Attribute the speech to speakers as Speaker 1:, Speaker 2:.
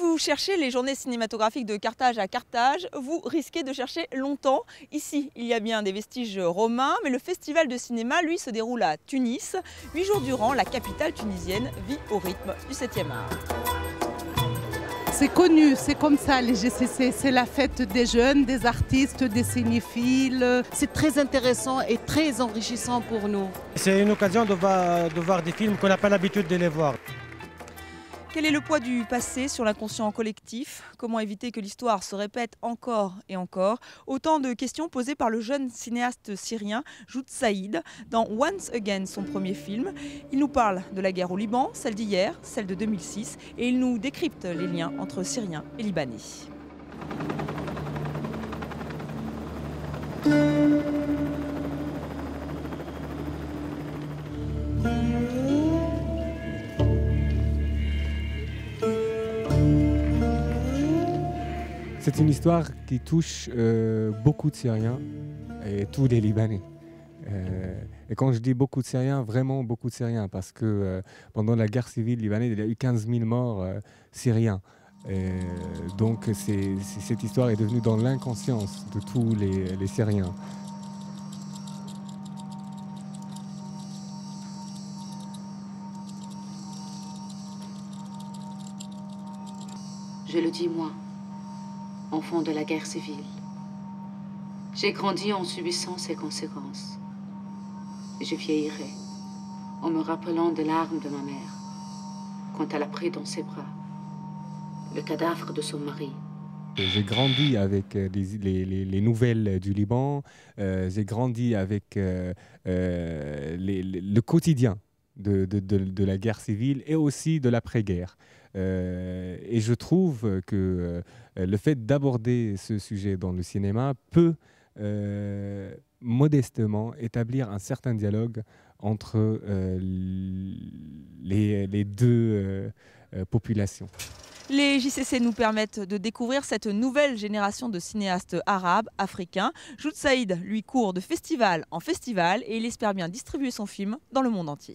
Speaker 1: vous cherchez les journées cinématographiques de Carthage à Carthage, vous risquez de chercher longtemps. Ici, il y a bien des vestiges romains, mais le festival de cinéma, lui, se déroule à Tunis. 8 jours durant, la capitale tunisienne vit au rythme du 7e art.
Speaker 2: C'est connu, c'est comme ça les GCC, c'est la fête des jeunes, des artistes, des cinéphiles.
Speaker 3: C'est très intéressant et très enrichissant pour nous.
Speaker 4: C'est une occasion de voir des films qu'on n'a pas l'habitude de les voir.
Speaker 1: Quel est le poids du passé sur l'inconscient collectif? Comment éviter que l'histoire se répète encore et encore? Autant de questions posées par le jeune cinéaste syrien Jout Saïd dans Once Again, son premier film. Il nous parle de la guerre au Liban, celle d'hier, celle de 2006, et il nous décrypte les liens entre Syriens et Libanais.
Speaker 5: C'est une histoire qui touche beaucoup de Syriens et tous les Libanais. Et quand je dis beaucoup de Syriens, vraiment beaucoup de Syriens, parce que pendant la guerre civile libanaise, il y a eu 15 000 morts syriens. Donc cette histoire est devenue dans l'inconscience de tous les Syriens.
Speaker 6: Je le dis moi, enfant de la guerre civile. J'ai grandi en subissant ses conséquences. Et je vieillirai en me rappelant des larmes de ma mère quand elle a pris dans ses bras le cadavre de son mari.
Speaker 5: J'ai grandi avec les nouvelles du Liban, j'ai grandi avec le quotidien de la guerre civile et aussi de l'après-guerre. Et je trouve que le fait d'aborder ce sujet dans le cinéma peut modestement établir un certain dialogue entre les deux populations.
Speaker 1: Les JCC nous permettent de découvrir cette nouvelle génération de cinéastes arabes, africains. Jout Saïd, lui, court de festival en festival et il espère bien distribuer son film dans le monde entier.